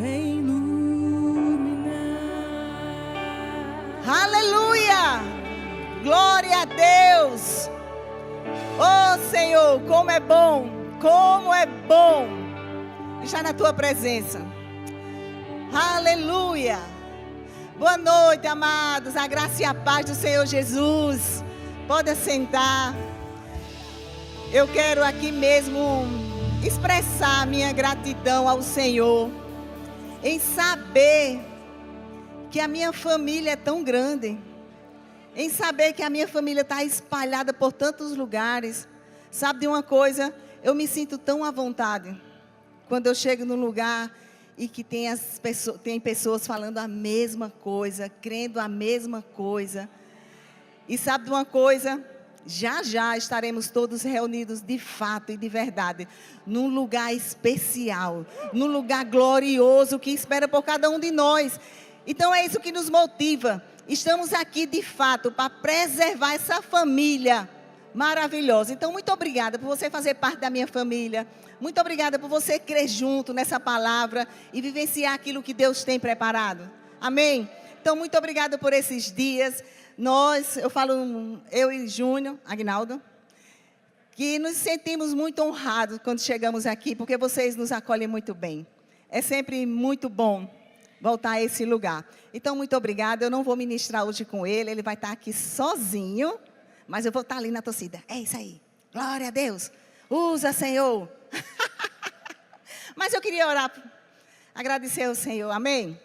vem iluminar. Aleluia! Glória a Deus! Oh Senhor, como é bom estar na tua presença. Aleluia! Boa noite, amados, a graça e a paz do Senhor Jesus. Pode sentar. Eu quero aqui mesmo expressar minha gratidão ao Senhor em saber que a minha família é tão grande, em saber que a minha família está espalhada por tantos lugares. Sabe de uma coisa? Eu me sinto tão à vontade quando eu chego num lugar e que tem pessoas falando a mesma coisa, crendo a mesma coisa. E sabe de uma coisa? Já já estaremos todos reunidos de fato e de verdade, num lugar especial, num lugar glorioso que espera por cada um de nós. Então é isso que nos motiva. Estamos aqui de fato para preservar essa família maravilhosa. Então muito obrigada por você fazer parte da minha família. Muito obrigada por você crer junto nessa palavra e vivenciar aquilo que Deus tem preparado. Amém? Então muito obrigada por esses dias. Eu e Júnior, Agnaldo, que nos sentimos muito honrados quando chegamos aqui, porque vocês nos acolhem muito bem. É sempre muito bom voltar a esse lugar. Então, muito obrigada. Eu não vou ministrar hoje com ele, ele vai estar aqui sozinho, mas eu vou estar ali na torcida. É isso aí. Glória a Deus. Usa, Senhor. Mas eu queria orar, agradecer ao Senhor. Amém?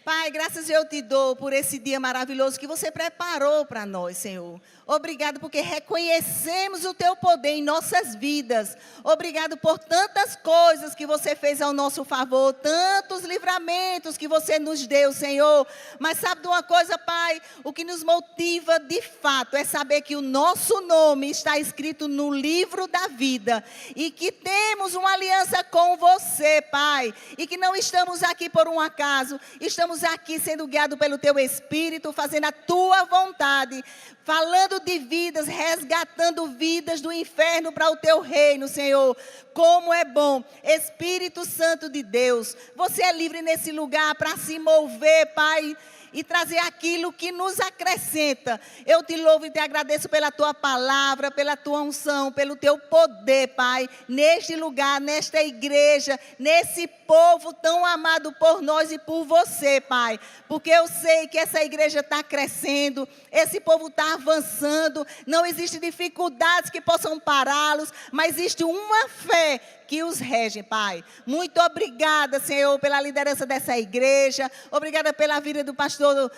Pai, graças eu te dou por esse dia maravilhoso que você preparou para nós, Senhor. Obrigado porque reconhecemos o teu poder em nossas vidas. Obrigado por tantas coisas que você fez ao nosso favor, tantos livramentos que você nos deu, Senhor. Mas sabe de uma coisa, Pai? O que nos motiva de fato é saber que o nosso nome está escrito no livro da vida e que temos uma aliança com você, Pai. E que não estamos aqui por um acaso, estamos aqui sendo guiados pelo teu Espírito, fazendo a tua vontade, falando de vidas, resgatando vidas do inferno para o teu reino, Senhor. Como é bom, Espírito Santo de Deus, você é livre nesse lugar para se mover, Pai, e trazer aquilo que nos acrescenta. Eu te louvo e te agradeço pela tua palavra, pela tua unção, pelo teu poder, Pai, neste lugar, nesta igreja, nesse povo tão amado por nós e por você, Pai, porque eu sei que essa igreja está crescendo, esse povo está avançando, não existem dificuldades que possam pará-los, mas existe uma fé que os rege, Pai. Muito obrigada, Senhor, pela liderança dessa igreja. Obrigada pela vida do pastor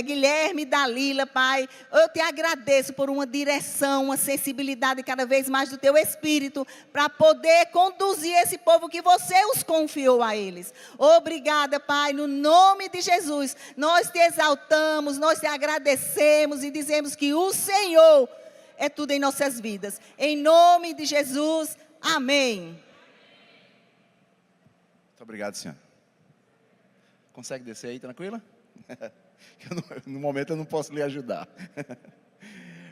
Guilherme Dalila, Pai. Eu te agradeço por uma direção, uma sensibilidade cada vez mais do teu Espírito para poder conduzir esse povo que você os confiou a eles. Obrigada, Pai, no nome de Jesus. Nós te exaltamos, nós te agradecemos e dizemos que o Senhor é tudo em nossas vidas. Em nome de Jesus, amém. Muito obrigado, senhor. Consegue descer aí, tranquila? No momento eu não posso lhe ajudar.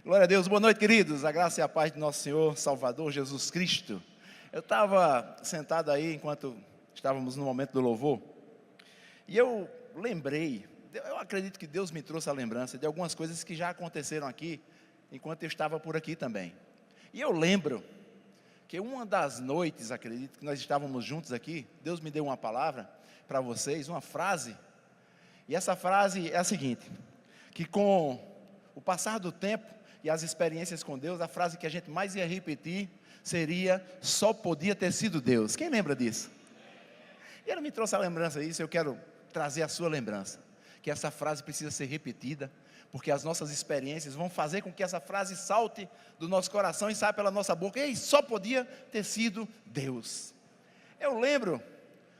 Glória a Deus, boa noite, queridos. A graça e a paz de nosso Senhor, Salvador, Jesus Cristo. Eu estava sentado aí enquanto estávamos no momento do louvor. E eu lembrei, eu acredito que Deus me trouxe a lembrança de algumas coisas que já aconteceram aqui, enquanto eu estava por aqui também. E eu lembro que uma das noites, acredito que nós estávamos juntos aqui, Deus me deu uma palavra para vocês, uma frase, e essa frase é a seguinte, que com o passar do tempo e as experiências com Deus, a frase que a gente mais ia repetir seria, só podia ter sido Deus. Quem lembra disso? E ele me trouxe a lembrança disso, eu quero trazer a sua lembrança, que essa frase precisa ser repetida, porque as nossas experiências vão fazer com que essa frase salte do nosso coração e saia pela nossa boca. E só podia ter sido Deus. Eu lembro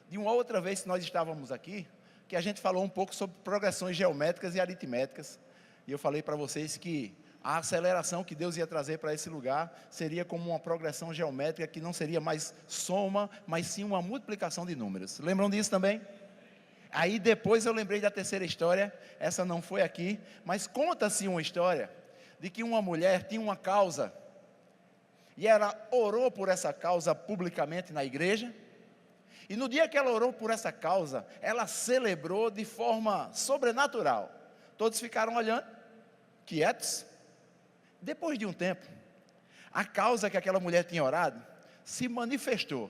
de uma outra vez que nós estávamos aqui, que a gente falou um pouco sobre progressões geométricas e aritméticas. E eu falei para vocês que a aceleração que Deus ia trazer para esse lugar seria como uma progressão geométrica que não seria mais soma, mas sim uma multiplicação de números. Lembram disso também? Aí depois eu lembrei da terceira história, essa não foi aqui, mas conta-se uma história de que uma mulher tinha uma causa, e ela orou por essa causa publicamente na igreja, E no dia que ela orou por essa causa, ela celebrou de forma sobrenatural. Todos ficaram olhando, quietos. Depois de um tempo, a causa que aquela mulher tinha orado se manifestou.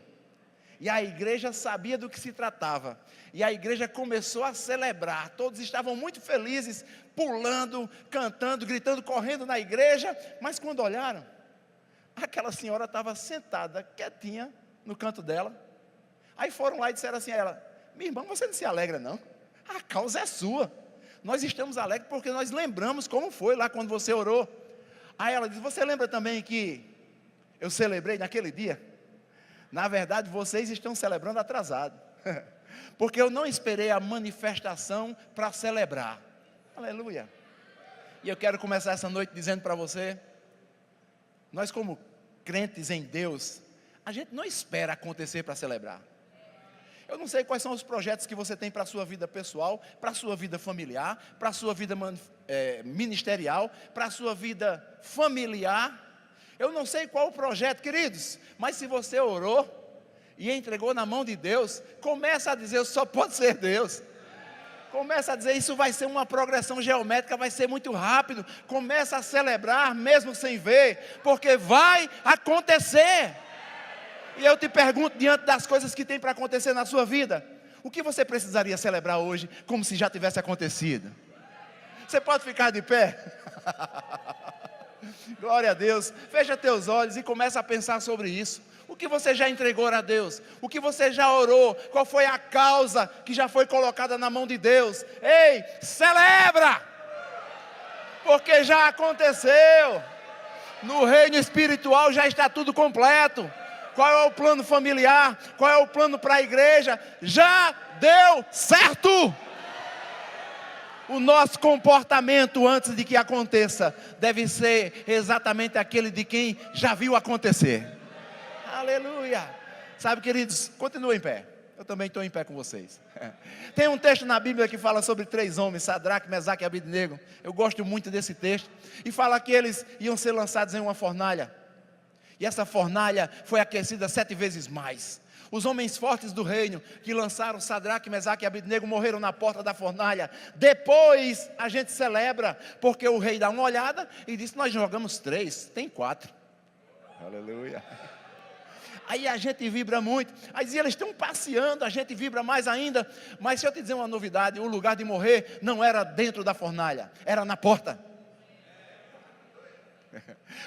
E a igreja sabia do que se tratava. E a igreja começou a celebrar. Todos estavam muito felizes, pulando, cantando, gritando, correndo na igreja. Mas quando olharam, aquela senhora estava sentada, quietinha, no canto dela. Aí foram lá e disseram assim a ela: minha irmã, você não se alegra não? A causa é sua. Nós estamos alegres porque nós lembramos como foi lá quando você orou. Aí ela disse: você lembra também que eu celebrei naquele dia? Na verdade, vocês estão celebrando atrasado. Porque eu não esperei a manifestação para celebrar. Aleluia. E eu quero começar essa noite dizendo para você: nós como crentes em Deus, a gente não espera acontecer para celebrar. Eu não sei quais são os projetos que você tem para a sua vida pessoal, para a sua vida familiar, para a sua vida ministerial, para a sua vida familiar. Eu não sei qual o projeto, queridos, mas se você orou e entregou na mão de Deus, começa a dizer: só pode ser Deus. Começa a dizer: isso vai ser uma progressão geométrica, vai ser muito rápido. Começa a celebrar mesmo sem ver, porque vai acontecer. E eu te pergunto, diante das coisas que tem para acontecer na sua vida, o que você precisaria celebrar hoje, como se já tivesse acontecido? Você pode ficar de pé? Glória a Deus. Fecha teus olhos e começa a pensar sobre isso. O que você já entregou a Deus? O que você já orou? Qual foi a causa que já foi colocada na mão de Deus? Ei, celebra! Porque já aconteceu. No reino espiritual já está tudo completo. Qual é o plano familiar? Qual é o plano para a igreja? Já deu certo! O nosso comportamento antes de que aconteça deve ser exatamente aquele de quem já viu acontecer. Aleluia! Sabe, queridos, continua em pé. Eu também estou em pé com vocês. Tem um texto na Bíblia que fala sobre 3 homens, Sadraque, Mesaque e Abednego. Eu gosto muito desse texto. E fala que eles iam ser lançados em uma fornalha. E essa fornalha foi aquecida 7 vezes mais. Os homens fortes do reino que lançaram Sadraque, Mesaque e Abednego morreram na porta da fornalha. Depois a gente celebra, porque o rei dá uma olhada e diz: nós jogamos 3, tem 4. Aleluia. Aí a gente vibra muito. Aí eles estão passeando, a gente vibra mais ainda. Mas se eu te dizer uma novidade, o lugar de morrer não era dentro da fornalha, era na porta.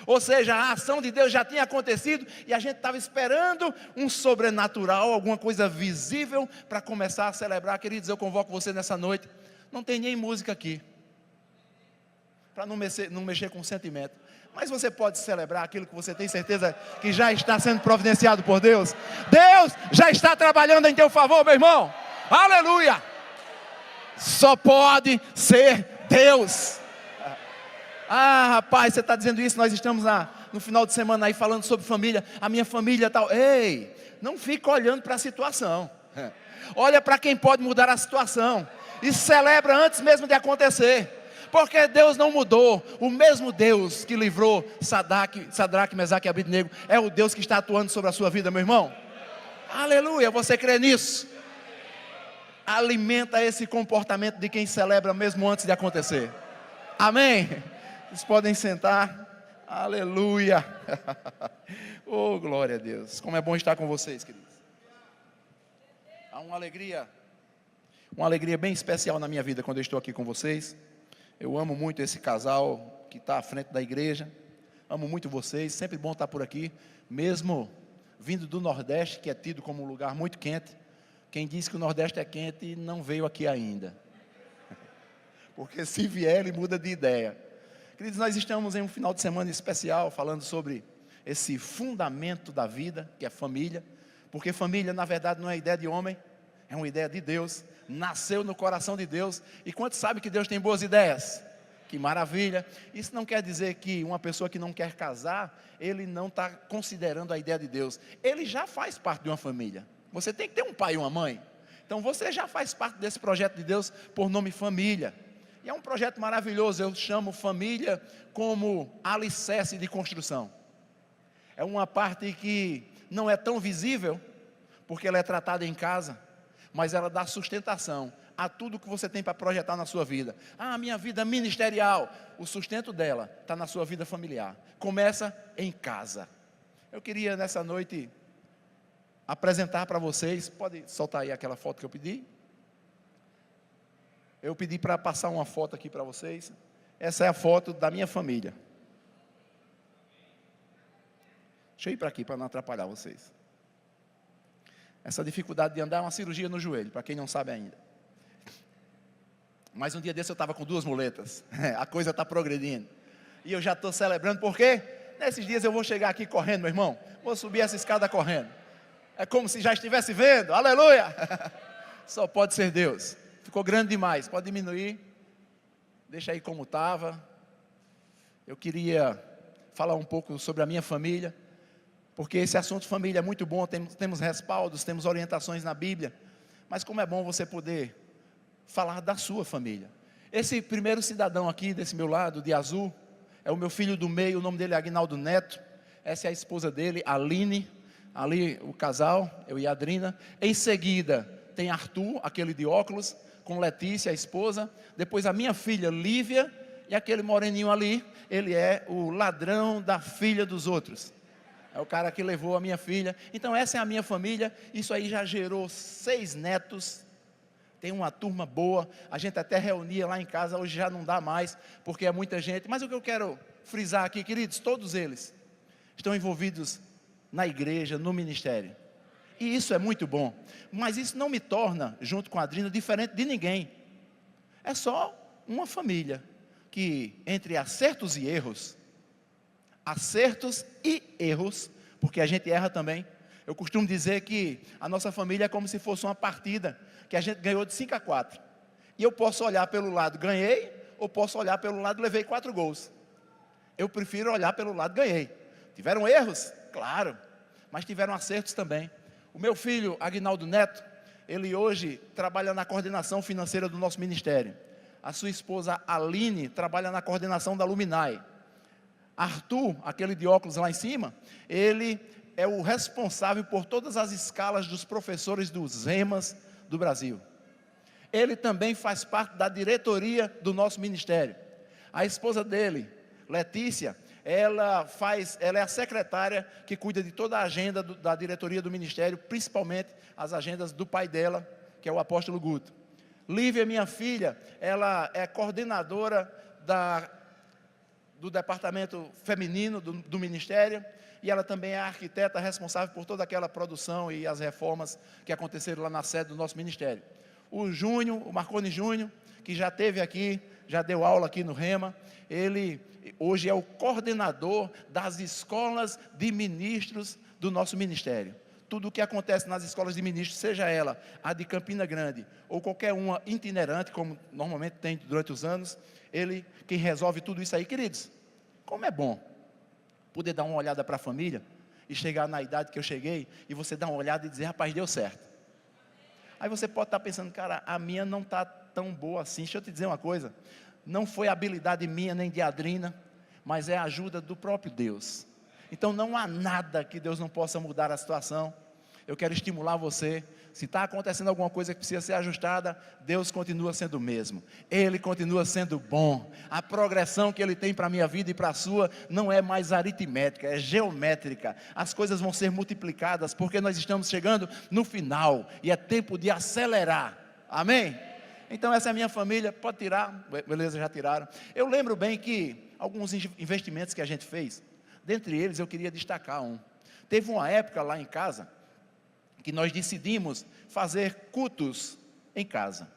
Ou seja, a ação de Deus já tinha acontecido e a gente estava esperando um sobrenatural, alguma coisa visível para começar a celebrar. Queridos, eu convoco você nessa noite. Não tem nem música aqui, para não mexer com o sentimento. Mas você pode celebrar aquilo que você tem certeza que já está sendo providenciado por Deus. Deus já está trabalhando em teu favor, meu irmão. Aleluia! Só pode ser Deus. Ah, rapaz, você está dizendo isso, nós estamos no final de semana aí falando sobre família, a minha família tal. Ei, não fica olhando para a situação. Olha para quem pode mudar a situação. E celebra antes mesmo de acontecer. Porque Deus não mudou. O mesmo Deus que livrou Sadraque, Mesaque e Abednego é o Deus que está atuando sobre a sua vida, meu irmão. Aleluia, você crê nisso? Alimenta esse comportamento de quem celebra mesmo antes de acontecer. Amém? Vocês podem sentar. Aleluia. Oh, glória a Deus. Como é bom estar com vocês, queridos. Há uma alegria bem especial na minha vida quando eu estou aqui com vocês. Eu amo muito esse casal que está à frente da igreja. Amo muito vocês. Sempre bom estar por aqui, mesmo vindo do Nordeste, que é tido como um lugar muito quente. Quem diz que o Nordeste é quente não veio aqui ainda. Porque se vier, ele muda de ideia. Queridos, nós estamos em um final de semana especial, falando sobre esse fundamento da vida, que é família. Porque família, na verdade, não é ideia de homem, é uma ideia de Deus. Nasceu no coração de Deus. E quantos sabem que Deus tem boas ideias? Que maravilha. Isso não quer dizer que uma pessoa que não quer casar, ele não está considerando a ideia de Deus. Ele já faz parte de uma família. Você tem que ter um pai e uma mãe. Então você já faz parte desse projeto de Deus por nome família. E é um projeto maravilhoso. Eu chamo família como alicerce de construção. É uma parte que não é tão visível, porque ela é tratada em casa, mas ela dá sustentação a tudo que você tem para projetar na sua vida. Ah, minha vida ministerial, o sustento dela está na sua vida familiar. Começa em casa. Eu queria nessa noite apresentar para vocês, pode soltar aí aquela foto que eu pedi. Eu pedi para passar uma foto aqui para vocês. Essa é a foto da minha família. Deixa eu ir para aqui para não atrapalhar vocês. Essa dificuldade de andar é uma cirurgia no joelho, para quem não sabe ainda. Mas um dia desse eu estava com 2 muletas. A coisa está progredindo. E eu já estou celebrando, porque nesses dias eu vou chegar aqui correndo, meu irmão. Vou subir essa escada correndo. É como se já estivesse vendo. Aleluia! Só pode ser Deus. Ficou grande demais. Pode diminuir. Deixa aí como estava. Eu queria falar um pouco sobre a minha família, porque esse assunto família é muito bom. Temos respaldos, temos orientações na Bíblia. Mas como é bom você poder falar da sua família. Esse primeiro cidadão aqui, desse meu lado, de azul, é o meu filho do meio, o nome dele é Aguinaldo Neto. Essa é a esposa dele, Aline. Ali o casal, eu e a Adrina. Em seguida tem Arthur, aquele de óculos, com Letícia, a esposa. Depois a minha filha Lívia, e aquele moreninho ali, ele é o ladrão da filha dos outros. É o cara que levou a minha filha. Então essa é a minha família. Isso aí já gerou 6 netos. Tem uma turma boa. A gente até reunia lá em casa, hoje já não dá mais, porque é muita gente. Mas o que eu quero frisar aqui, queridos, todos eles estão envolvidos na igreja, no ministério. E isso é muito bom. Mas isso não me torna, junto com a Adrina, diferente de ninguém. É só uma família que, entre acertos e erros, porque a gente erra também. Eu costumo dizer que a nossa família é como se fosse uma partida que a gente ganhou de 5-4. E eu posso olhar pelo lado, ganhei, ou posso olhar pelo lado, levei 4 gols. Eu prefiro olhar pelo lado, ganhei. Tiveram erros? Claro, mas tiveram acertos também. O meu filho, Aguinaldo Neto, ele hoje trabalha na coordenação financeira do nosso ministério. A sua esposa, Aline, trabalha na coordenação da Luminai. Arthur, aquele de óculos lá em cima, ele é o responsável por todas as escalas dos professores dos remas do Brasil. Ele também faz parte da diretoria do nosso ministério. A esposa dele, Letícia, ela é a secretária que cuida de toda a agenda da diretoria do ministério, principalmente as agendas do pai dela, que é o apóstolo Guto. Lívia, minha filha, ela é coordenadora do departamento feminino do ministério, e ela também é a arquiteta responsável por toda aquela produção e as reformas que aconteceram lá na sede do nosso ministério. O Júnior, o Marconi Júnior, que já esteve aqui, já deu aula aqui no Rema, ele hoje é o coordenador das escolas de ministros do nosso ministério. Tudo o que acontece nas escolas de ministros, seja ela a de Campina Grande, ou qualquer uma itinerante, como normalmente tem durante os anos, ele quem resolve tudo isso aí. Queridos, como é bom poder dar uma olhada para a família, e chegar na idade que eu cheguei, e você dar uma olhada e dizer, rapaz, deu certo. Aí você pode estar pensando, cara, a minha não está tão boa assim. Deixa eu te dizer uma coisa, não foi habilidade minha nem de Adrina, mas é a ajuda do próprio Deus. Então não há nada que Deus não possa mudar a situação. Eu quero estimular você, se está acontecendo alguma coisa que precisa ser ajustada, Deus continua sendo o mesmo, Ele continua sendo bom. A progressão que Ele tem para a minha vida e para a sua, não é mais aritmética, é geométrica. As coisas vão ser multiplicadas, porque nós estamos chegando no final, e é tempo de acelerar, amém? Então essa é a minha família, pode tirar, beleza, já tiraram. Eu lembro bem que alguns investimentos que a gente fez, dentre eles eu queria destacar um. Teve uma época lá em casa, que nós decidimos fazer cultos em casa.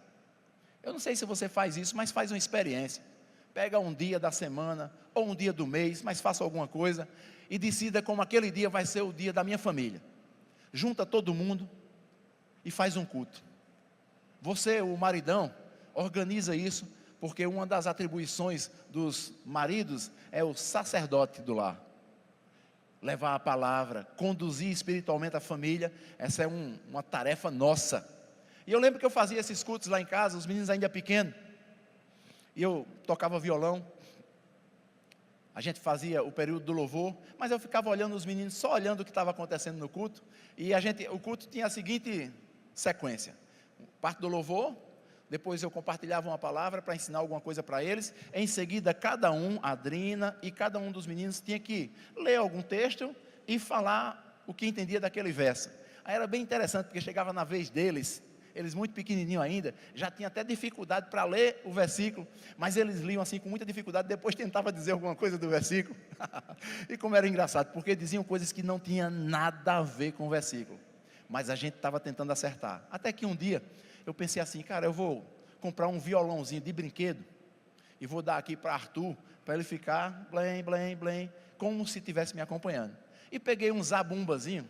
Eu não sei se você faz isso, mas faz uma experiência. Pega um dia da semana, ou um dia do mês, mas faça alguma coisa, e decida como aquele dia vai ser o dia da minha família. Junta todo mundo, e faz um culto. Você, o maridão, organiza isso, porque uma das atribuições dos maridos é o sacerdote do lar. Levar a palavra, conduzir espiritualmente a família, essa é uma tarefa nossa. E eu lembro que eu fazia esses cultos lá em casa, os meninos ainda pequenos, e eu tocava violão. a gente fazia o período do louvor, mas eu ficava olhando os meninos, só olhando o que estava acontecendo no culto, e o culto tinha a seguinte sequência: parte do louvor, depois eu compartilhava uma palavra para ensinar alguma coisa para eles, em seguida cada um, a Adrina e cada um dos meninos tinha que ler algum texto e falar o que entendia daquele verso. Aí era bem interessante, porque chegava na vez deles, eles muito pequenininhos ainda, já tinham até dificuldade para ler o versículo, mas eles liam assim com muita dificuldade, depois tentava dizer alguma coisa do versículo, e como era engraçado, porque diziam coisas que não tinham nada a ver com o versículo, mas a gente estava tentando acertar, até que um dia, eu pensei assim, cara, eu vou comprar um violãozinho de brinquedo, e vou dar aqui para Arthur, para ele ficar, blém, blém, blém, como se estivesse me acompanhando, e peguei um zabumbazinho,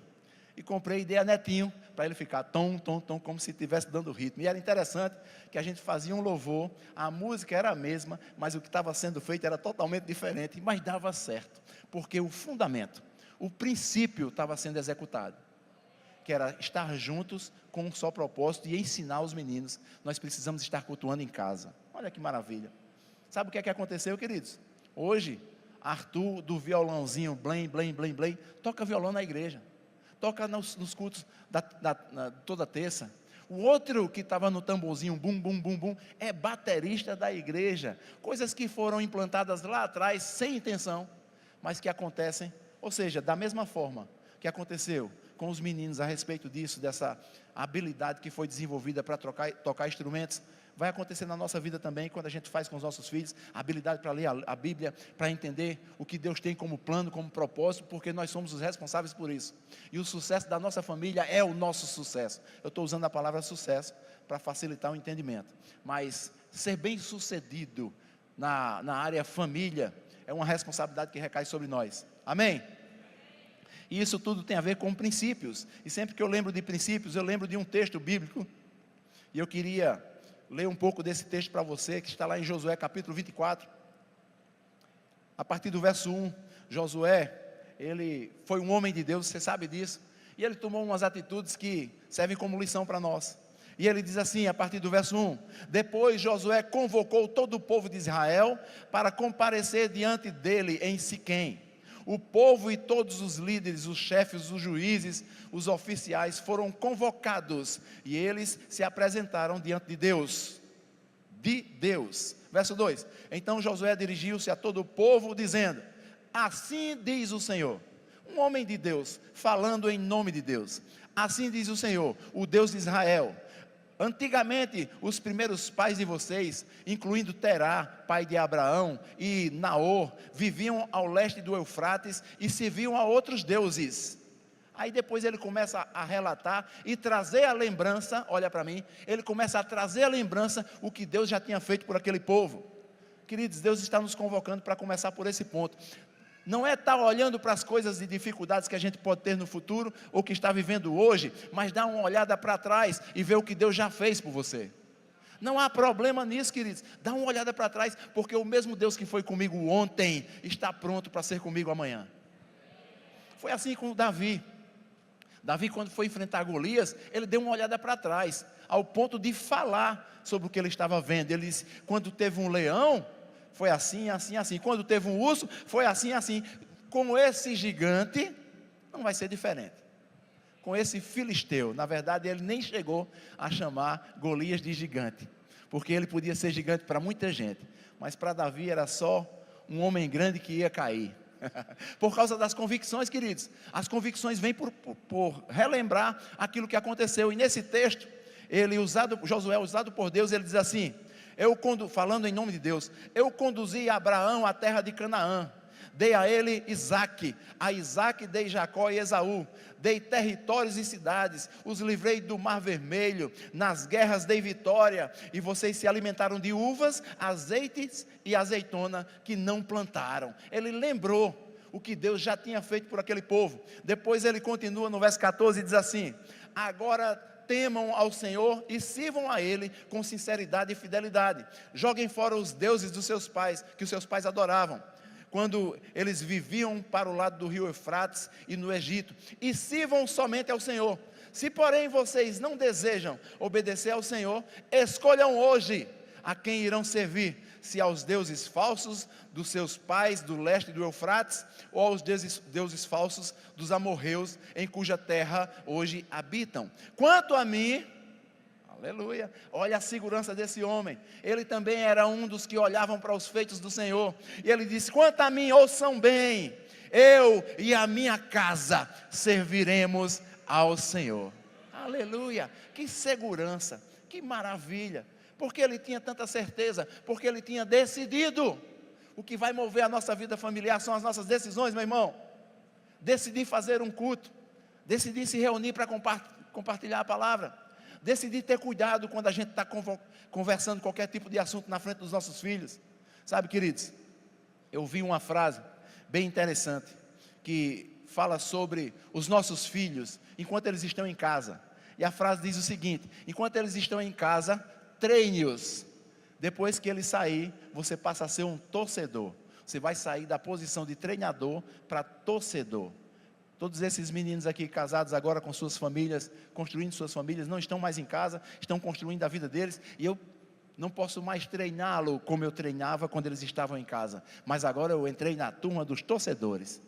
e comprei e dei a Netinho, para ele ficar tom, tom, tom, como se estivesse dando ritmo. E era interessante que a gente fazia um louvor, a música era a mesma, mas o que estava sendo feito era totalmente diferente, mas dava certo, porque o fundamento, o princípio estava sendo executado, que era estar juntos com um só propósito e ensinar os meninos, nós precisamos estar cultuando em casa. Olha que maravilha. Sabe o que é que aconteceu, queridos? Hoje, Arthur do violãozinho, blém, blém, blém, blém, toca violão na igreja. Toca nos cultos toda terça. O outro que estava no tamborzinho, bum, bum, bum, bum, é baterista da igreja. Coisas que foram implantadas lá atrás, sem intenção, mas que acontecem, ou seja, da mesma forma que aconteceu com os meninos a respeito disso, dessa habilidade que foi desenvolvida para tocar instrumentos, vai acontecer na nossa vida também, quando a gente faz com os nossos filhos, a habilidade para ler a Bíblia, para entender o que Deus tem como plano, como propósito, porque nós somos os responsáveis por isso, e o sucesso da nossa família é o nosso sucesso. Eu estou usando a palavra sucesso, para facilitar o entendimento, mas ser bem sucedido na área família, é uma responsabilidade que recai sobre nós, amém? E isso tudo tem a ver com princípios, e sempre que eu lembro de princípios, eu lembro de um texto bíblico, e eu queria ler um pouco desse texto para você, que está lá em Josué capítulo 24, a partir do verso 1, Josué, ele foi um homem de Deus, você sabe disso, e ele tomou umas atitudes que servem como lição para nós, e ele diz assim, a partir do verso 1, depois Josué convocou todo o povo de Israel, para comparecer diante dele em Siquém. O povo e todos os líderes, os chefes, os juízes, os oficiais foram convocados e eles se apresentaram diante de Deus. Verso 2, então Josué dirigiu-se a todo o povo dizendo, assim diz o Senhor, um homem de Deus, falando em nome de Deus, assim diz o Senhor, o Deus de Israel, antigamente os primeiros pais de vocês, incluindo Terá, pai de Abraão, e Naor, viviam ao leste do Eufrates e serviam a outros deuses. Aí depois ele começa a relatar e trazer a lembrança, olha para mim, ele começa a trazer a lembrança o que Deus já tinha feito por aquele povo. Queridos, Deus está nos convocando para começar por esse ponto. Não é estar olhando para as coisas e dificuldades que a gente pode ter no futuro, ou que está vivendo hoje, mas dar uma olhada para trás e ver o que Deus já fez por você. Não há problema nisso, queridos, dá uma olhada para trás, porque o mesmo Deus que foi comigo ontem, está pronto para ser comigo amanhã. Foi assim com Davi. Davi, quando foi enfrentar Golias, ele deu uma olhada para trás, ao ponto de falar sobre o que ele estava vendo. Ele disse, quando teve um leão, foi assim, assim, assim. Quando teve um urso, foi assim, assim. Com esse gigante, não vai ser diferente. Com esse filisteu, na verdade, ele nem chegou a chamar Golias de gigante, porque ele podia ser gigante para muita gente, mas para Davi era só um homem grande que ia cair. Por causa das convicções, queridos. As convicções vêm por relembrar aquilo que aconteceu. E nesse texto, Josué, usado por Deus, ele diz assim, falando em nome de Deus, eu conduzi Abraão à terra de Canaã, dei a ele Isaque, a Isaque dei Jacó e Esaú, dei territórios e cidades, os livrei do mar vermelho, nas guerras dei vitória, e vocês se alimentaram de uvas, azeites e azeitona que não plantaram. Ele lembrou o que Deus já tinha feito por aquele povo. Depois ele continua no verso 14 e diz assim, agora temam ao Senhor e sirvam a Ele com sinceridade e fidelidade, joguem fora os deuses dos seus pais, que os seus pais adoravam, quando eles viviam para o lado do rio Eufrates e no Egito, e sirvam somente ao Senhor. Se porém vocês não desejam obedecer ao Senhor, escolham hoje a quem irão servir, se aos deuses falsos dos seus pais do leste do Eufrates, ou aos deuses falsos dos amorreus, em cuja terra hoje habitam. Quanto a mim, aleluia, olha a segurança desse homem, ele também era um dos que olhavam para os feitos do Senhor, e ele disse: quanto a mim, ouçam bem, eu e a minha casa serviremos ao Senhor. Aleluia, que segurança, que maravilha, porque ele tinha tanta certeza, porque ele tinha decidido. O que vai mover a nossa vida familiar são as nossas decisões, meu irmão. Decidir fazer um culto, decidir se reunir para compartilhar a palavra, decidir ter cuidado quando a gente está conversando qualquer tipo de assunto na frente dos nossos filhos. Sabe, queridos, eu vi uma frase bem interessante, que fala sobre os nossos filhos, enquanto eles estão em casa, e a frase diz o seguinte: enquanto eles estão em casa, treine-os, depois que ele sair, você passa a ser um torcedor, você vai sair da posição de treinador para torcedor. Todos esses meninos aqui casados agora com suas famílias, construindo suas famílias, não estão mais em casa, estão construindo a vida deles, e eu não posso mais treiná-lo como eu treinava quando eles estavam em casa, mas agora eu entrei na turma dos torcedores,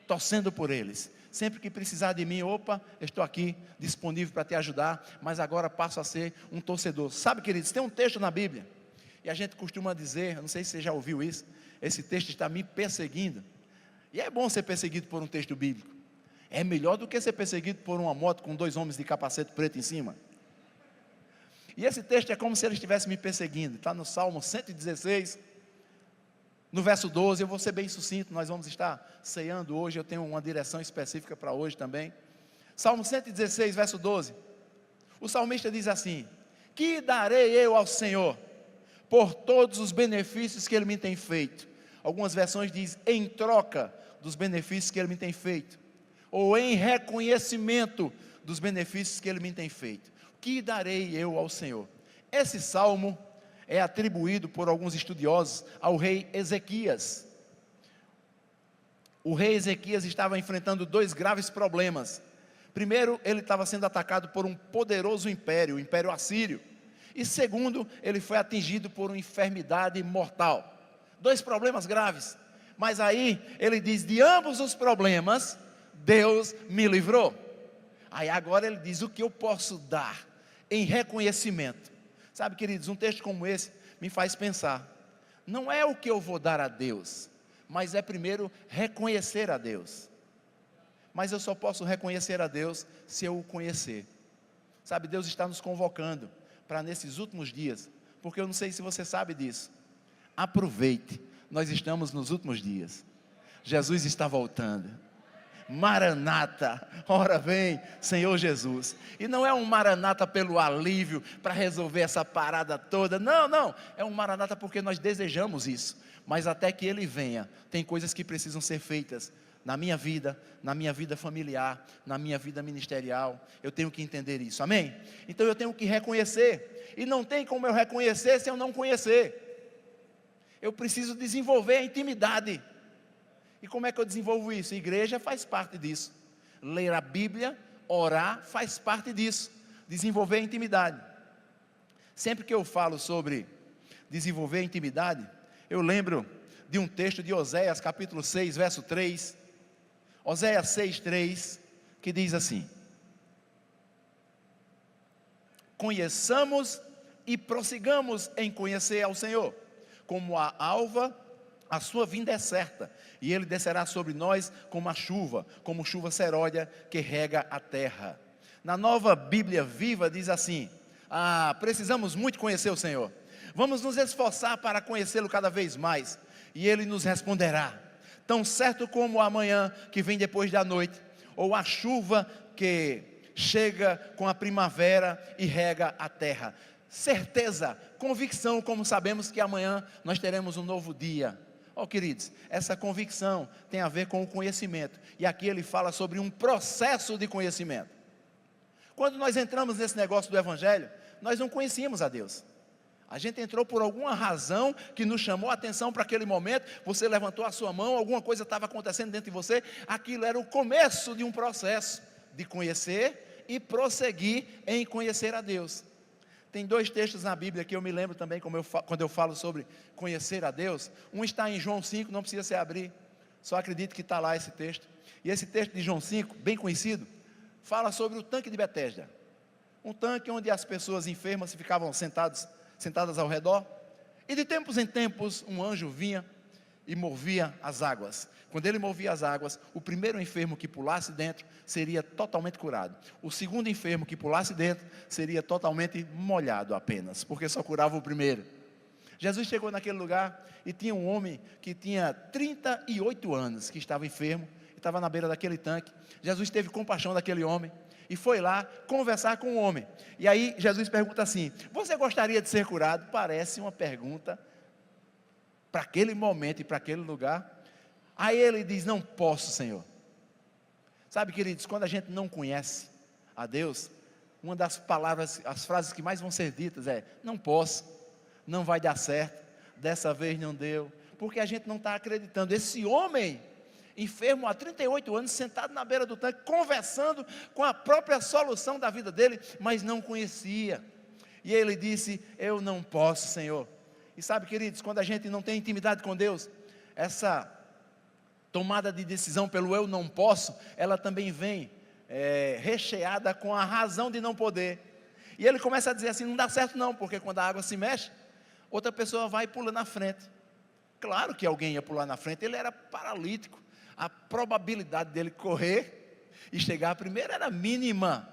torcendo por eles. Sempre que precisar de mim, opa, estou aqui disponível para te ajudar, mas agora passo a ser um torcedor. Sabe, queridos, tem um texto na Bíblia, e a gente costuma dizer, não sei se você já ouviu isso, esse texto está me perseguindo. E é bom ser perseguido por um texto bíblico, é melhor do que ser perseguido por uma moto com 2 homens de capacete preto em cima. E esse texto é como se ele estivesse me perseguindo. Está no Salmo 116, no verso 12, eu vou ser bem sucinto, nós vamos estar ceando hoje, eu tenho uma direção específica para hoje também. Salmo 116, verso 12, o salmista diz assim: que darei eu ao Senhor, por todos os benefícios que Ele me tem feito? Algumas versões dizem, em troca dos benefícios que Ele me tem feito, ou em reconhecimento dos benefícios que Ele me tem feito. Que darei eu ao Senhor? Esse salmo é atribuído por alguns estudiosos ao rei Ezequias. O rei Ezequias estava enfrentando 2 graves problemas. Primeiro, ele estava sendo atacado por um poderoso império, o Império Assírio. E segundo, ele foi atingido por uma enfermidade mortal. 2 problemas graves. Mas aí, ele diz, de ambos os problemas, Deus me livrou. Aí agora ele diz, o que eu posso dar em reconhecimento? Sabe, queridos, um texto como esse me faz pensar, não é o que eu vou dar a Deus, mas é primeiro reconhecer a Deus. Mas eu só posso reconhecer a Deus se eu o conhecer. Sabe, Deus está nos convocando para nesses últimos dias, porque eu não sei se você sabe disso, aproveite, nós estamos nos últimos dias, Jesus está voltando. Maranata, ora vem Senhor Jesus. E não é um maranata pelo alívio, para resolver essa parada toda, não, é um maranata porque nós desejamos isso, mas até que Ele venha, tem coisas que precisam ser feitas, na minha vida familiar, na minha vida ministerial, eu tenho que entender isso, amém? Então eu tenho que reconhecer, e não tem como eu reconhecer se eu não conhecer, eu preciso desenvolver a intimidade. E como é que eu desenvolvo isso? A igreja faz parte disso, ler a Bíblia, orar, faz parte disso, desenvolver a intimidade. Sempre que eu falo sobre desenvolver a intimidade, eu lembro de um texto de Oséias, capítulo 6, verso 3, Oséias 6, 3, que diz assim: conheçamos e prossigamos em conhecer ao Senhor, como a alva, a sua vinda é certa, e Ele descerá sobre nós como a chuva, como chuva seródia que rega a terra. Na Nova Bíblia Viva diz assim: precisamos muito conhecer o Senhor, vamos nos esforçar para conhecê-lo cada vez mais, e Ele nos responderá, tão certo como a manhã que vem depois da noite, ou a chuva que chega com a primavera e rega a terra. Certeza, convicção, como sabemos que amanhã nós teremos um novo dia. Queridos, essa convicção tem a ver com o conhecimento, e aqui ele fala sobre um processo de conhecimento. Quando nós entramos nesse negócio do Evangelho, nós não conhecíamos a Deus, a gente entrou por alguma razão que nos chamou a atenção para aquele momento, você levantou a sua mão, alguma coisa estava acontecendo dentro de você, aquilo era o começo de um processo de conhecer e prosseguir em conhecer a Deus. tem dois textos na Bíblia que eu me lembro também, quando eu falo sobre conhecer a Deus. Um está em João 5, não precisa se abrir, só acredito que está lá esse texto. E esse texto de João 5, bem conhecido, fala sobre o tanque de Betesda. Um tanque onde as pessoas enfermas ficavam sentadas ao redor. E de tempos em tempos, um anjo vinha e movia as águas. Quando ele movia as águas, o primeiro enfermo que pulasse dentro seria totalmente curado. O segundo enfermo que pulasse dentro seria totalmente molhado apenas, porque só curava o primeiro. Jesus chegou naquele lugar e tinha um homem que tinha 38 anos, que estava enfermo, e estava na beira daquele tanque. Jesus teve compaixão daquele homem e foi lá conversar com o homem. E aí Jesus pergunta assim: você gostaria de ser curado? Parece uma pergunta para aquele momento e para aquele lugar. Aí ele diz: não posso, Senhor. Sabe, queridos, quando a gente não conhece a Deus, uma das palavras, as frases que mais vão ser ditas é: não posso, não vai dar certo, dessa vez não deu, porque a gente não está acreditando. Esse homem enfermo há 38 anos, sentado na beira do tanque, conversando com a própria solução da vida dele, mas não conhecia. E ele disse: eu não posso, Senhor. E sabe, queridos, quando a gente não tem intimidade com Deus, essa tomada de decisão pelo eu não posso, ela também vem recheada com a razão de não poder. E ele começa a dizer assim: não dá certo não, porque quando a água se mexe, outra pessoa vai e pula na frente. Claro que alguém ia pular na frente, ele era paralítico, a probabilidade dele correr e chegar primeiro era mínima,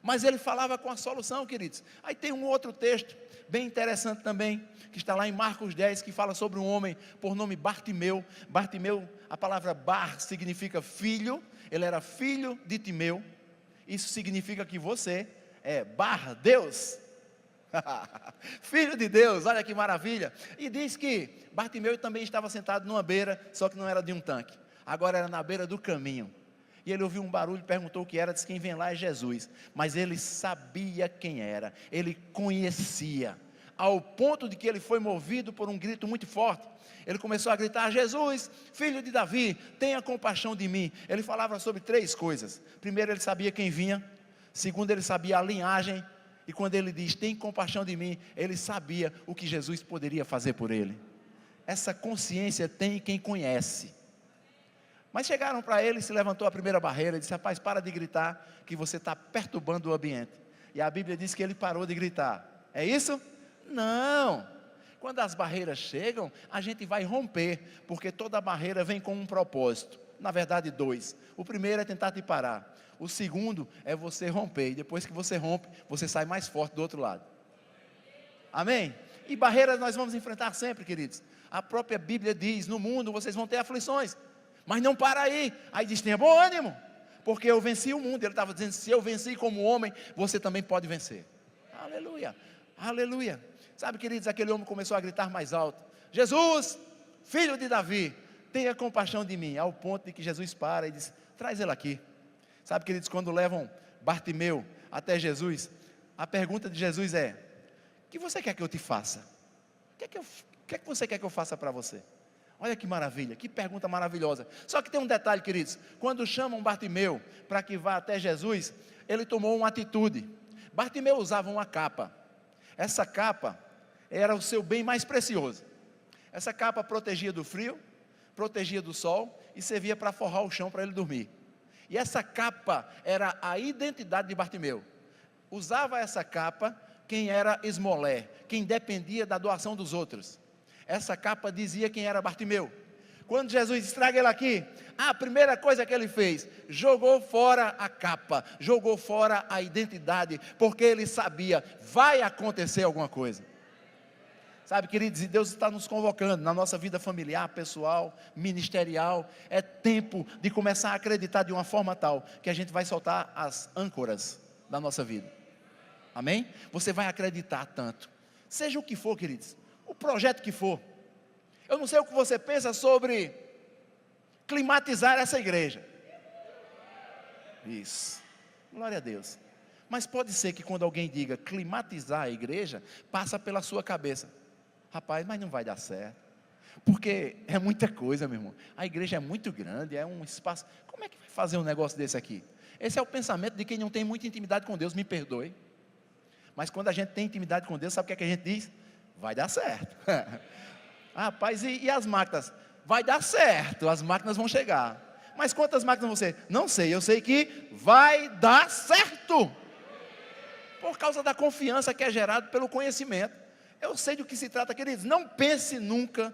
mas ele falava com a solução, queridos. Aí tem um outro texto, bem interessante também, que está lá em Marcos 10, que fala sobre um homem por nome Bartimeu. Bartimeu, a palavra bar significa filho, ele era filho de Timeu. Isso significa que você é bar Deus, filho de Deus, olha que maravilha. E diz que Bartimeu também estava sentado numa beira, só que não era de um tanque, agora era na beira do caminho. E ele ouviu um barulho, perguntou o que era, disse: quem vem lá é Jesus. Mas ele sabia quem era, ele conhecia, ao ponto de que ele foi movido por um grito muito forte. Ele começou a gritar: Jesus, filho de Davi, tenha compaixão de mim. Ele falava sobre três coisas. Primeiro, ele sabia quem vinha. Segundo, ele sabia a linhagem. E quando ele diz: tem compaixão de mim, ele sabia o que Jesus poderia fazer por ele. Essa consciência tem quem conhece. Mas chegaram para ele, se levantou a primeira barreira e disse: rapaz, para de gritar, que você está perturbando o ambiente. E a Bíblia diz que ele parou de gritar. É isso? Não. Quando as barreiras chegam, a gente vai romper, porque toda barreira vem com um propósito. Na verdade, dois. O primeiro é tentar te parar. O segundo é você romper. E depois que você rompe, você sai mais forte do outro lado. Amém? E barreiras nós vamos enfrentar sempre, queridos. A própria Bíblia diz: no mundo vocês vão ter aflições, mas não para aí. Aí diz: tenha bom ânimo, porque eu venci o mundo. Ele estava dizendo: se eu venci como homem, você também pode vencer. Aleluia, aleluia. Sabe, queridos, aquele homem começou a gritar mais alto: Jesus, filho de Davi, tenha compaixão de mim. Ao ponto de que Jesus para e diz: traz ele aqui. Sabe, queridos, quando levam Bartimeu até Jesus, a pergunta de Jesus é: o que você quer que eu te faça? O que é que você quer que eu faça para você? Olha que maravilha, que pergunta maravilhosa. Só que tem um detalhe, queridos: quando chamam Bartimeu para que vá até Jesus, ele tomou uma atitude. Bartimeu usava uma capa. Essa capa era o seu bem mais precioso. Essa capa protegia do frio, protegia do sol e servia para forrar o chão para ele dormir. E essa capa era a identidade de Bartimeu. Usava essa capa quem era esmolé, quem dependia da doação dos outros. Essa capa dizia quem era Bartimeu. Quando Jesus traga ele aqui, a primeira coisa que ele fez: jogou fora a capa, jogou fora a identidade, porque ele sabia, vai acontecer alguma coisa. Sabe, queridos, e Deus está nos convocando na nossa vida familiar, pessoal, ministerial. É tempo de começar a acreditar de uma forma tal que a gente vai soltar as âncoras da nossa vida. Amém? Você vai acreditar tanto, seja o que for, queridos, o projeto que for. Eu não sei o que você pensa sobre climatizar essa igreja. Isso, glória a Deus. Mas pode ser que quando alguém diga climatizar a igreja, passa pela sua cabeça: rapaz, mas não vai dar certo, porque é muita coisa, meu irmão. A igreja é muito grande, é um espaço. Como é que vai fazer um negócio desse aqui? Esse é o pensamento de quem não tem muita intimidade com Deus, me perdoe. Mas quando a gente tem intimidade com Deus, sabe o que é que a gente diz? Vai dar certo. Rapaz, e as máquinas? Vai dar certo, as máquinas vão chegar. Mas quantas máquinas vão ser? Não sei, eu sei que vai dar certo. Por causa da confiança que é gerada pelo conhecimento. Eu sei do que se trata, queridos. Não pense nunca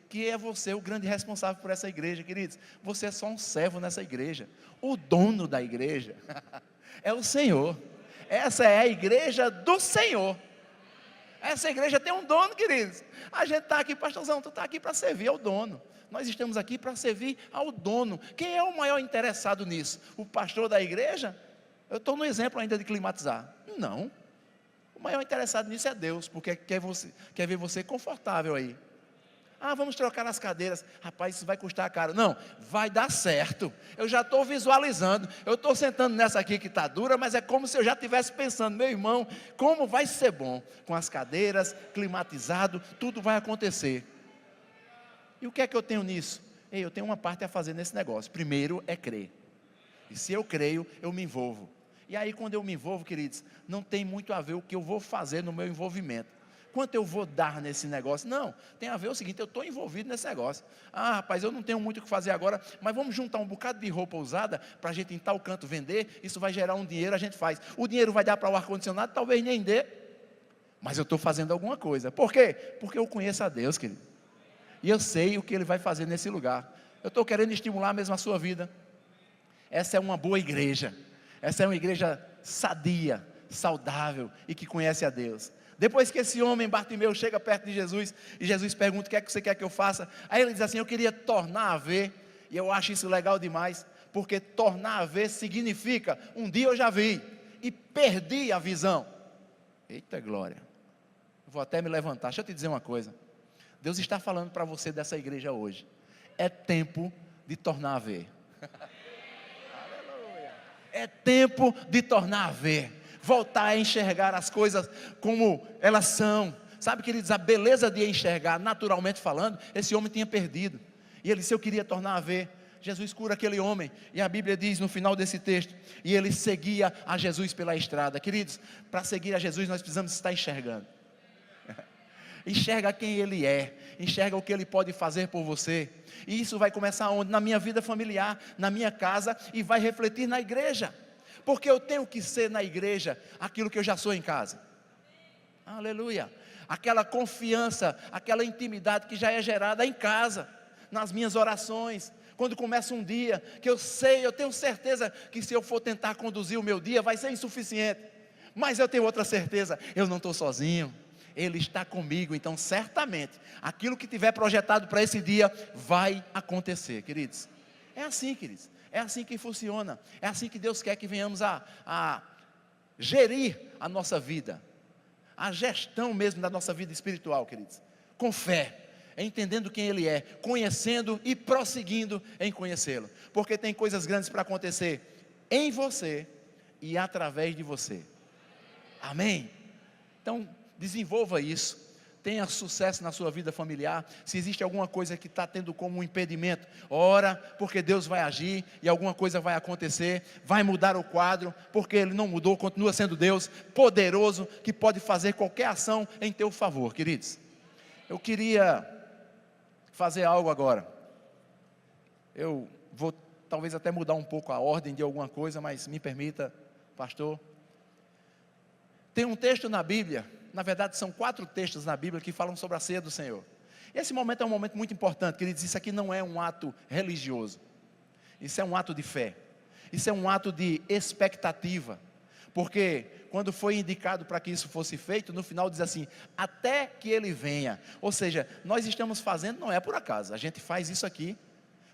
que é você o grande responsável por essa igreja, queridos. Você é só um servo nessa igreja. O dono da igreja é o Senhor. Essa é a igreja do Senhor. Essa igreja tem um dono, queridos. A gente está aqui, pastorzão, tu está aqui para servir ao dono. Nós estamos aqui para servir ao dono. Quem é o maior interessado nisso? O pastor da igreja? Eu estou no exemplo ainda de climatizar. Não. O maior interessado nisso é Deus, porque quer ver você confortável aí. Ah, vamos trocar as cadeiras. Rapaz, isso vai custar caro. Não, vai dar certo. Eu já estou visualizando. Eu estou sentando nessa aqui que está dura, mas é como se eu já estivesse pensando, meu irmão, como vai ser bom. Com as cadeiras, climatizado, tudo vai acontecer. E o que é que eu tenho nisso? Eu tenho uma parte a fazer nesse negócio. Primeiro é crer. E se eu creio, eu me envolvo. E aí quando eu me envolvo, queridos, não tem muito a ver o que eu vou fazer no meu envolvimento. Quanto eu vou dar nesse negócio? Não, tem a ver o seguinte, eu estou envolvido nesse negócio. Ah, rapaz, eu não tenho muito o que fazer agora, mas vamos juntar um bocado de roupa usada, para a gente em tal canto vender, isso vai gerar um dinheiro, a gente faz. O dinheiro vai dar para o ar-condicionado, talvez nem dê, mas eu estou fazendo alguma coisa. Por quê? Porque eu conheço a Deus, querido. E eu sei o que Ele vai fazer nesse lugar. Eu estou querendo estimular mesmo a sua vida. Essa é uma boa igreja. Essa é uma igreja sadia, saudável e que conhece a Deus. Depois que esse homem, Bartimeu, chega perto de Jesus, e Jesus pergunta, o que é que você quer que eu faça? Aí ele diz assim, eu queria tornar a ver, e eu acho isso legal demais, porque tornar a ver significa, um dia eu já vi, e perdi a visão. Eita glória, vou até me levantar, deixa eu te dizer uma coisa, Deus está falando para você dessa igreja hoje, é tempo de tornar a ver. Aleluia. É tempo de tornar a ver. Voltar a enxergar as coisas como elas são. Sabe, queridos, a beleza de enxergar, naturalmente falando, esse homem tinha perdido. E ele disse, eu queria tornar a ver. Jesus cura aquele homem. E a Bíblia diz no final desse texto, e ele seguia a Jesus pela estrada. Queridos, para seguir a Jesus nós precisamos estar enxergando. Enxerga quem Ele é, enxerga o que Ele pode fazer por você. E isso vai começar onde? Na minha vida familiar, na minha casa, e vai refletir na igreja. Porque eu tenho que ser na igreja aquilo que eu já sou em casa. Aleluia. Aquela confiança, aquela intimidade que já é gerada em casa, nas minhas orações. Quando começa um dia, que eu sei, eu tenho certeza que se eu for tentar conduzir o meu dia, vai ser insuficiente. Mas eu tenho outra certeza, eu não estou sozinho. Ele está comigo, então certamente, aquilo que tiver projetado para esse dia, vai acontecer, queridos. É assim, queridos. É assim que funciona, é assim que Deus quer que venhamos a gerir a nossa vida, a gestão mesmo da nossa vida espiritual, queridos, com fé, entendendo quem Ele é, conhecendo e prosseguindo em conhecê-lo, porque tem coisas grandes para acontecer em você e através de você, amém? Então, desenvolva isso, tenha sucesso na sua vida familiar. Se existe alguma coisa que está tendo como um impedimento, ora, porque Deus vai agir e alguma coisa vai acontecer, vai mudar o quadro, porque Ele não mudou, continua sendo Deus poderoso, que pode fazer qualquer ação em teu favor, queridos. Eu queria fazer algo agora, eu vou talvez até mudar um pouco a ordem de alguma coisa, mas me permita, pastor. Tem um texto na Bíblia, na verdade são 4 textos na Bíblia que falam sobre a ceia do Senhor. Esse momento é um momento muito importante, queridos. Isso aqui não é um ato religioso, isso é um ato de fé, isso é um ato de expectativa, porque quando foi indicado para que isso fosse feito, no final diz assim, até que Ele venha. Ou seja, nós estamos fazendo, não é por acaso, a gente faz isso aqui,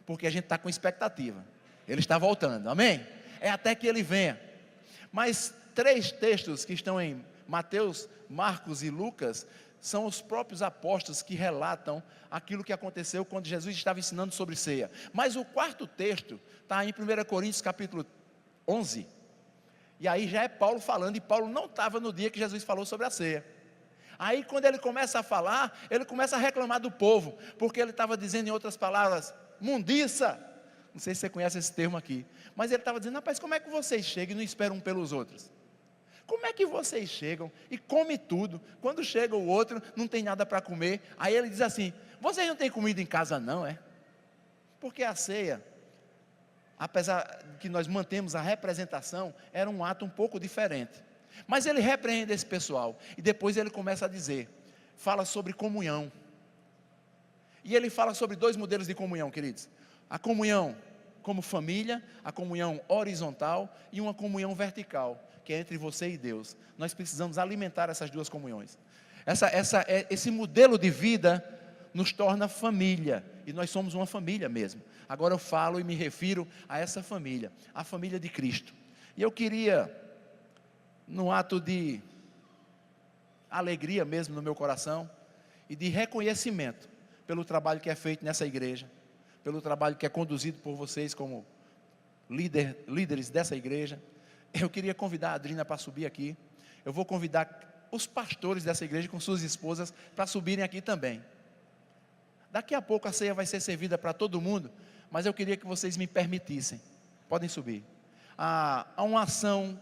porque a gente está com expectativa, Ele está voltando, amém? É até que Ele venha. Mas 3 textos que estão em Mateus, Marcos e Lucas, são os próprios apóstolos que relatam aquilo que aconteceu quando Jesus estava ensinando sobre ceia. Mas o 4º texto está em 1 Coríntios capítulo 11, e aí já é Paulo falando, e Paulo não estava no dia que Jesus falou sobre a ceia. Aí quando ele começa a falar, ele começa a reclamar do povo, porque ele estava dizendo em outras palavras, mundiça, não sei se você conhece esse termo aqui, mas ele estava dizendo, rapaz, como é que vocês chegam e não esperam um pelos outros? Como é que vocês chegam e comem tudo? Quando chega o outro, não tem nada para comer. Aí ele diz assim: vocês não têm comida em casa não, é? Porque a ceia, apesar de que nós mantemos a representação, era um ato um pouco diferente. Mas ele repreende esse pessoal. E depois ele começa a dizer, fala sobre comunhão. E ele fala sobre 2 modelos de comunhão, queridos. A comunhão como família, a comunhão horizontal e uma comunhão vertical, que é entre você e Deus. Nós precisamos alimentar essas 2 comunhões. Esse modelo de vida nos torna família, e nós somos uma família mesmo. Agora eu falo e me refiro a essa família, a família de Cristo. E eu queria, num ato de alegria mesmo no meu coração, e de reconhecimento pelo trabalho que é feito nessa igreja, pelo trabalho que é conduzido por vocês como líderes dessa igreja, eu queria convidar a Adrina para subir aqui. Eu vou convidar os pastores dessa igreja com suas esposas para subirem aqui também. Daqui a pouco a ceia vai ser servida para todo mundo, mas eu queria que vocês me permitissem. Podem subir. Há uma ação,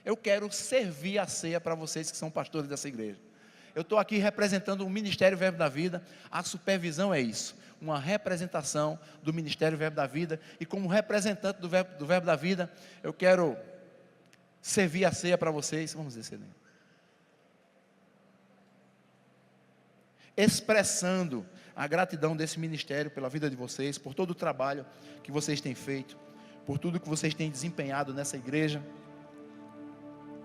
eu quero servir a ceia para vocês que são pastores dessa igreja. Eu estou aqui representando o Ministério Verbo da Vida. A supervisão é isso, uma representação do Ministério Verbo da Vida. E como representante do Verbo da Vida, eu quero servir a ceia para vocês. Vamos descer, né? Expressando a gratidão desse ministério pela vida de vocês, por todo o trabalho que vocês têm feito, por tudo que vocês têm desempenhado nessa igreja.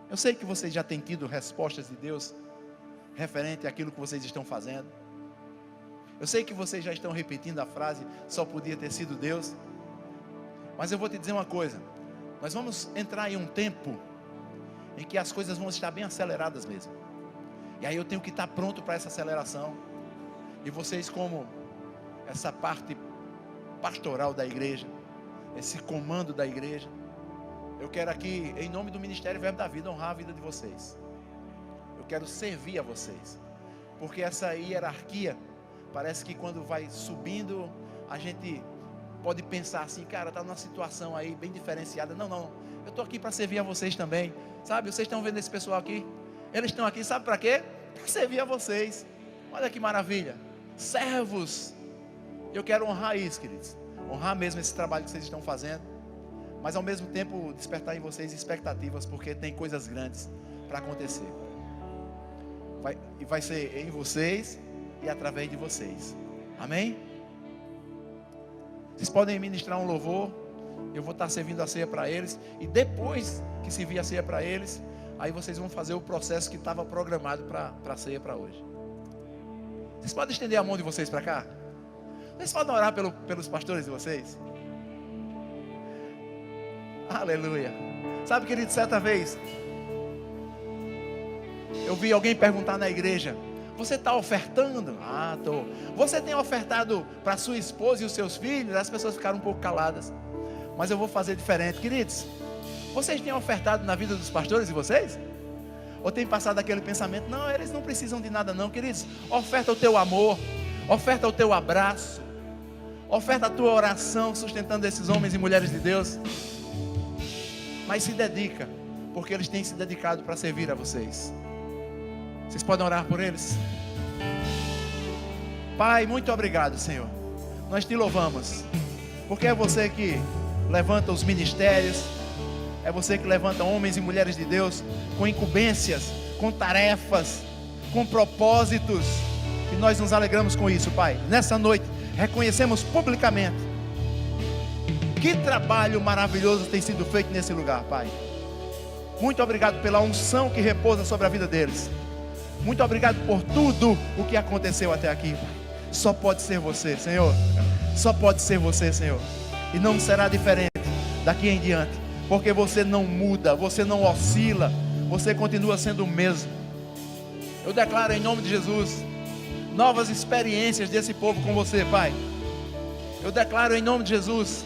Eu sei que vocês já têm tido respostas de Deus referente àquilo que vocês estão fazendo. Eu sei que vocês já estão repetindo a frase, só podia ter sido Deus. Mas eu vou te dizer uma coisa, nós vamos entrar em um tempo em que as coisas vão estar bem aceleradas mesmo. E aí eu tenho que estar pronto para essa aceleração. E vocês, como essa parte pastoral da igreja, esse comando da igreja, eu quero aqui, em nome do Ministério Verbo da Vida, honrar a vida de vocês. Eu quero servir a vocês, porque essa hierarquia, parece que quando vai subindo, a gente pode pensar assim, cara, está numa situação aí bem diferenciada. Não, eu estou aqui para servir a vocês também, sabe? Vocês estão vendo esse pessoal aqui? Eles estão aqui, sabe para quê? Para servir a vocês. Olha que maravilha, servos. Eu quero honrar isso, queridos, honrar mesmo esse trabalho que vocês estão fazendo, mas ao mesmo tempo despertar em vocês expectativas, porque tem coisas grandes para acontecer. Vai ser em vocês e através de vocês. Amém? Vocês podem ministrar um louvor. Eu vou estar servindo a ceia para eles. E depois que servir a ceia para eles, aí vocês vão fazer o processo que estava programado para a ceia para hoje. Vocês podem estender a mão de vocês para cá? Vocês podem orar pelos pastores de vocês? Aleluia. Sabe, querido, certa vez eu vi alguém perguntar na igreja: você está ofertando? Ah, estou. Você tem ofertado para sua esposa e os seus filhos? As pessoas ficaram um pouco caladas. Mas eu vou fazer diferente. Queridos, vocês têm ofertado na vida dos pastores de vocês? Ou tem passado aquele pensamento: não, eles não precisam de nada não. Queridos, oferta o teu amor, oferta o teu abraço, oferta a tua oração, sustentando esses homens e mulheres de Deus. Mas se dedica, porque eles têm se dedicado para servir a vocês. Vocês podem orar por eles? Pai, muito obrigado, Senhor. Nós te louvamos, porque é você que levanta os ministérios, é você que levanta homens e mulheres de Deus com incumbências, com tarefas, com propósitos, e nós nos alegramos com isso, Pai. Nessa noite, reconhecemos publicamente que trabalho maravilhoso tem sido feito nesse lugar, Pai. Muito obrigado pela unção que repousa sobre a vida deles. Muito obrigado por tudo o que aconteceu até aqui, Pai. Só pode ser você, Senhor. Só pode ser você, Senhor. E não será diferente daqui em diante, porque você não muda, você não oscila, você continua sendo o mesmo. Eu declaro em nome de Jesus novas experiências desse povo com você, Pai. Eu declaro em nome de Jesus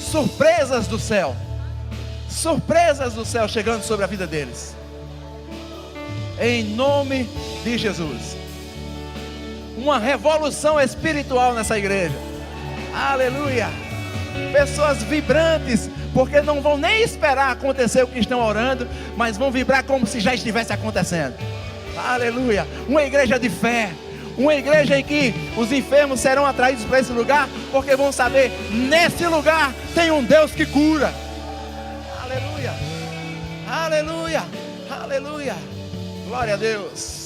surpresas do céu chegando sobre a vida deles, em nome de Jesus. Uma revolução espiritual nessa igreja. Aleluia. Pessoas vibrantes, porque não vão nem esperar acontecer o que estão orando, mas vão vibrar como se já estivesse acontecendo. Aleluia. Uma igreja de fé, uma igreja em que os enfermos serão atraídos para esse lugar, porque vão saber, nesse lugar tem um Deus que cura. Aleluia, aleluia, aleluia. Glória a Deus.